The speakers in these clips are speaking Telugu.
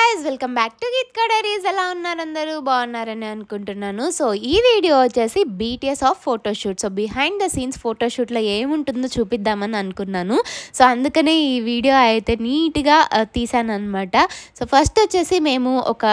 guys, welcome back to Geetka Diaries. ఎలా ఉన్నారు అందరూ బాగున్నారని అనుకుంటున్నాను. సో ఈ వీడియో వచ్చేసి BTS of photoshoot. So behind the scenes ఫోటోషూట్లో ఏముంటుందో చూపిద్దామని అనుకున్నాను. సో అందుకనే ఈ వీడియో అయితే నీట్గా తీసాను అనమాట. సో ఫస్ట్ వచ్చేసి మేము ఒక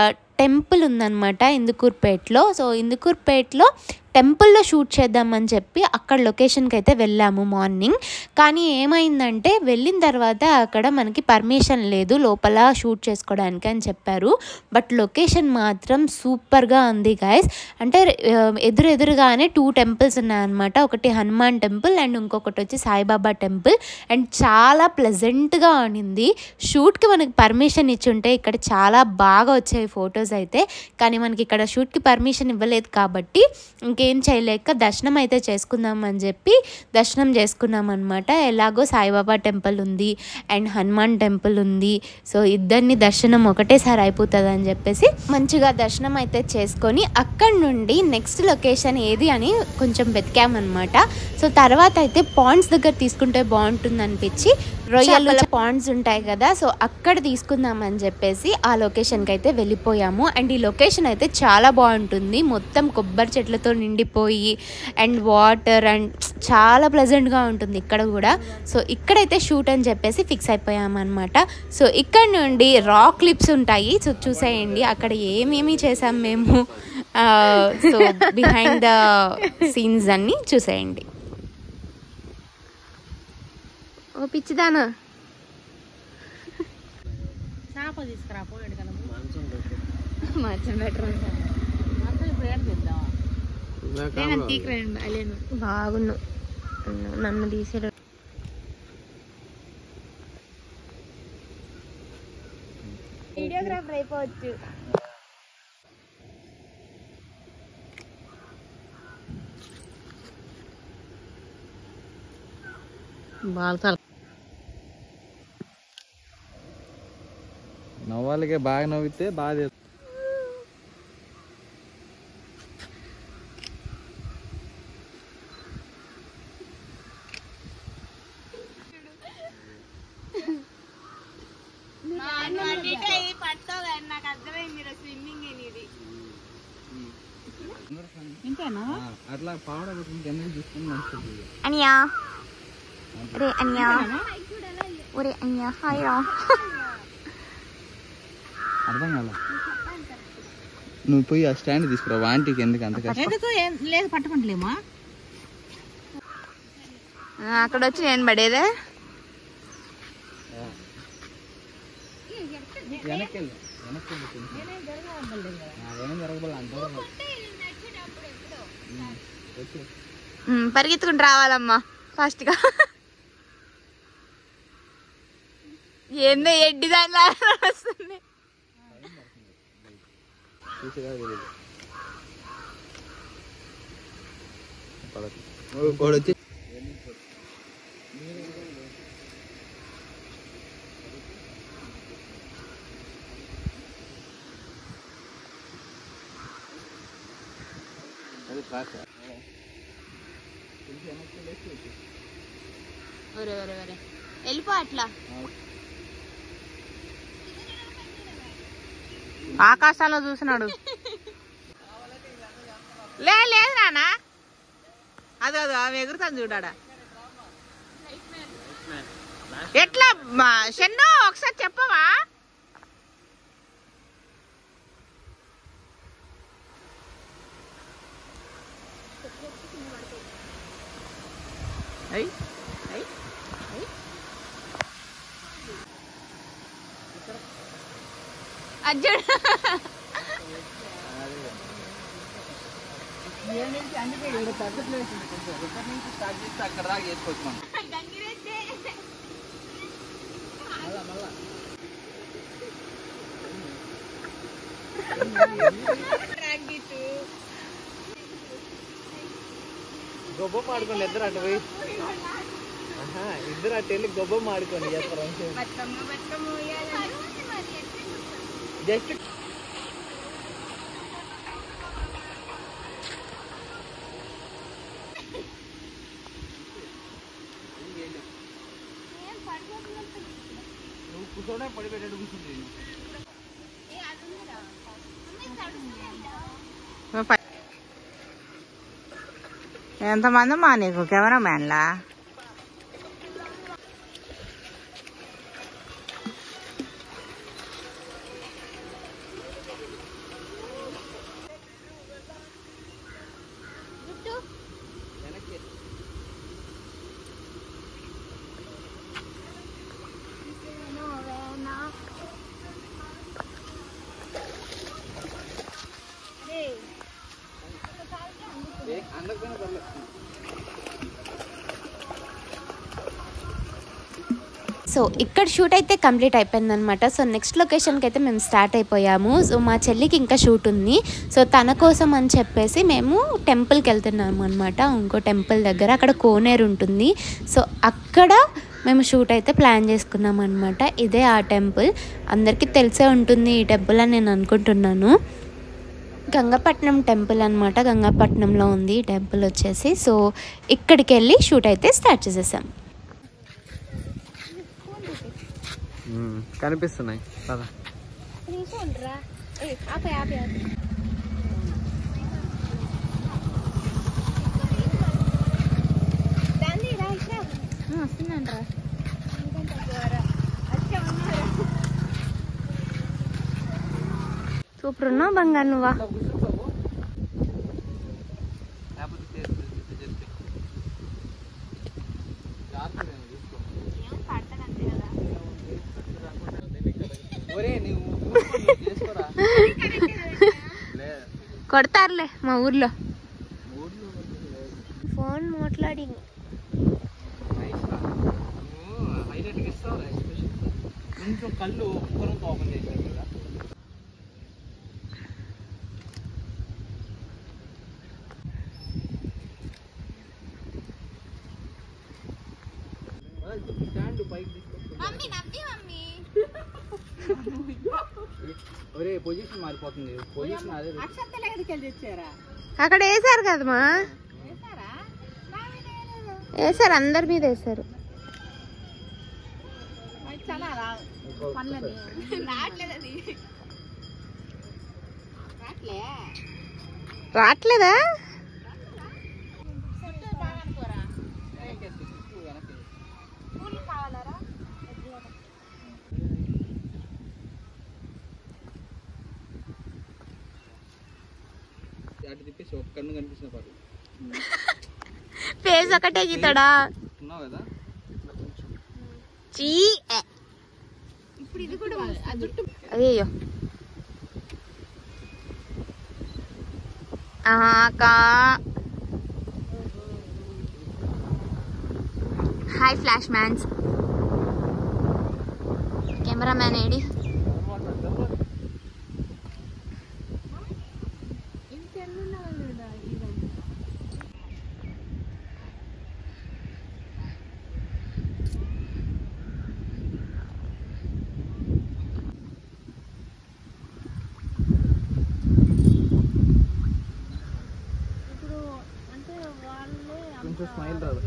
టెంపుల్ ఉందన్నమాట ఇందుకూర్పేటలో. సో ఇందుకూర్పేటలో టెంపుల్లో షూట్ చేద్దామని చెప్పి అక్కడ లొకేషన్కి అయితే వెళ్ళాము మార్నింగ్. కానీ ఏమైందంటే వెళ్ళిన తర్వాత అక్కడ మనకి పర్మిషన్ లేదు లోపల షూట్ చేసుకోవడానికి అని చెప్పారు. బట్ లొకేషన్ మాత్రం సూపర్గా ఉంది గైస్. అంటే ఎదురుగానే 2 టెంపుల్స్ ఉన్నాయన్నమాట. ఒకటి హనుమాన్ టెంపుల్ అండ్ ఇంకొకటి వచ్చి సాయిబాబా టెంపుల్. అండ్ చాలా ప్లెజెంట్గా ఉండింది. షూట్కి మనకి పర్మిషన్ ఇచ్చుంటే ఇక్కడ చాలా బాగా వచ్చాయి ఫొటోస్ అయితే. కానీ మనకి ఇక్కడ షూట్కి పర్మిషన్ ఇవ్వలేదు కాబట్టి ఏం చేయలేక దర్శనం అయితే చేసుకుందామని చెప్పి దర్శనం చేసుకున్నాం అనమాట. ఎలాగో సాయిబాబా టెంపుల్ ఉంది అండ్ హనుమాన్ టెంపుల్ ఉంది. సో ఇద్దరిని దర్శనం ఒకటేసారి అయిపోతుంది అని చెప్పేసి మంచిగా దర్శనం అయితే చేసుకొని అక్కడి నుండి నెక్స్ట్ లొకేషన్ ఏది అని కొంచెం వెతికామన్నమాట. సో తర్వాత అయితే పాండ్స్ దగ్గర తీసుకుంటే బాగుంటుంది అనిపించి రొయ్యల పాండ్స్ ఉంటాయి కదా, సో అక్కడ తీసుకుందామని చెప్పేసి ఆ లొకేషన్కి అయితే వెళ్ళిపోయాము. అండ్ ఈ లొకేషన్ అయితే చాలా బాగుంటుంది. మొత్తం కొబ్బరి చెట్లతో నిండిపోయి అండ్ వాటర్ అండ్ చాలా ప్లెజెంట్గా ఉంటుంది ఇక్కడ కూడా. సో ఇక్కడైతే షూట్ అని చెప్పేసి ఫిక్స్ అయిపోయామన్నమాట. సో ఇక్కడ నుండి రాక్ క్లిప్స్ ఉంటాయి. సో చూసేయండి అక్కడ ఏమేమి చేసాం మేము. సో బిహైండ్ ద సీన్స్ అన్నీ చూసేయండి. ఓ పిచ్చిదానా బాగున్నా నన్ను తీసేడు. వీడియోగ్రాఫర్ అయిపోవచ్చు. నవ్వాలికే బాగా నవ్వితే బాగా అట్లా పావడ అనియా ఒరే అనియా ఒరే అనియా హాయ్ రా. అర్థం కాల. నువ్వు పోయి ఆ స్టాండ్ తీసుకురా. ఆంటీకి ఎందుకు అంత లేదు పట్టుకుంటలేమా అక్కడ వచ్చి నేను పడేదే. పరిగెత్తుకుంటూ రావాలమ్మా ఫాస్ట్గా. ఏందో ఎడ్డి దానిలా వస్తుంది. వెళ్ళిపో అట్లా. ఆకాశంలో చూసినాడు. లేదు నానా అది కాదు ఆమె ఎగురుతాను చూడాడా. ఎట్లా షెన్నో ఒకసారి చెప్పవా? అర్జున్ అక్కడ దాకా చేసుకోవచ్చు మనం. గొబ్బ ఆడుకోండి ఇద్దరు అటు పోయి. ఇద్దరు అటు వెళ్ళి గొబ్బ ఆడుకోండి చేస్తారు. జస్ట్ నువ్వు కూర్చోనే పడిపెట్టాడు కూర్చుంది. ఎంతమంది మా నీకు కెమెరామ్యాన్లా? సో ఇక్కడ షూట్ అయితే కంప్లీట్ అయిపోయిందనమాట. సో నెక్స్ట్ లొకేషన్కి అయితే మేము స్టార్ట్ అయిపోయాము. సో మా చెల్లికి ఇంకా షూట్ ఉంది. సో తన కోసం అని చెప్పేసి మేము టెంపుల్కి వెళ్తున్నాము అనమాట. ఇంకో టెంపుల్ దగ్గర అక్కడ కోనేరు ఉంటుంది. సో అక్కడ మేము షూట్ అయితే ప్లాన్ చేసుకున్నాం అనమాట. ఇదే ఆ టెంపుల్, అందరికీ తెలిసే ఉంటుంది ఈ టెంపుల్ అని నేను అనుకుంటున్నాను. గంగపట్నం టెంపుల్ అనమాట. గంగపట్నంలో ఉంది ఈ టెంపుల్ వచ్చేసి. సో ఇక్కడికి వెళ్ళి షూట్ అయితే స్టార్ట్ చేసేసాం. కనిపిస్తున్నాయి కదా. సూపర్ ఉన్నావు బంగారు నువ్వా. కొడతారులే మా ఊర్లో. ఫోన్ మాట్లాడి కొంచెం కళ్ళు ఓపెన్ చేశారు కదా. స్టాండ్ పైకి ఒరే పొజిషన్ మారిపోతుంది. పొజిషన్ అదే అక్కడ వేసారు కదమ్మా, వేసారు, అందరి మీద వేసారు. రావట్లేదా? అటు తిప్పేసి ఒక కన్ను కనిపించిన పాటు ఫేస్ ఒకటే గీతాడా ఉన్నావు కదా. ఇప్పుడు ఇది కూడా అయ్యో హాయ్ ఫ్లాష్ మ్యాన్స్. కెమెరామ్యాన్ ఏడి? కొంచెం స్మైల్ రాదు.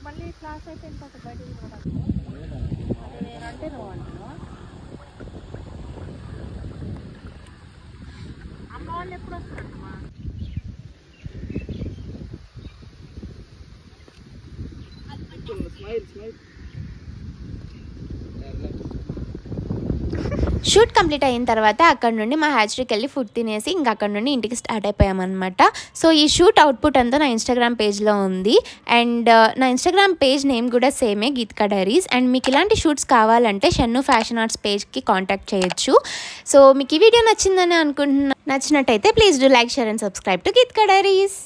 మళ్ళీ క్లాస్ అయిపోయిన తర్వాత బయటకు అంటే నువ్వు అంటున్నావు. అమ్మ వాళ్ళు ఎప్పుడు వస్తారమ్మా? Smile smile. షూట్ కంప్లీట్ అయిన తర్వాత అక్కడ నుండి మా హ్యాచరీకి వెళ్ళి ఫుడ్ తినేసి ఇంకా అక్కడ నుండి ఇంటికి స్టార్ట్ అయిపోయామన్నమాట. సో ఈ షూట్ అవుట్పుట్ అంతా నా ఇన్స్టాగ్రామ్ పేజ్లో ఉంది. అండ్ నా ఇన్స్టాగ్రామ్ పేజ్ నేమ్ కూడా సేమే, గీతికా డైరీస్. అండ్ మీకు ఇలాంటి షూట్స్ కావాలంటే షన్ను ఫ్యాషన్ ఆర్ట్స్ పేజ్కి కాంటాక్ట్ చేయొచ్చు. సో మీకు ఈ వీడియో నచ్చిందని అనుకుంటున్నా. నచ్చినట్టయితే please do like, share and subscribe to Geetika diaries.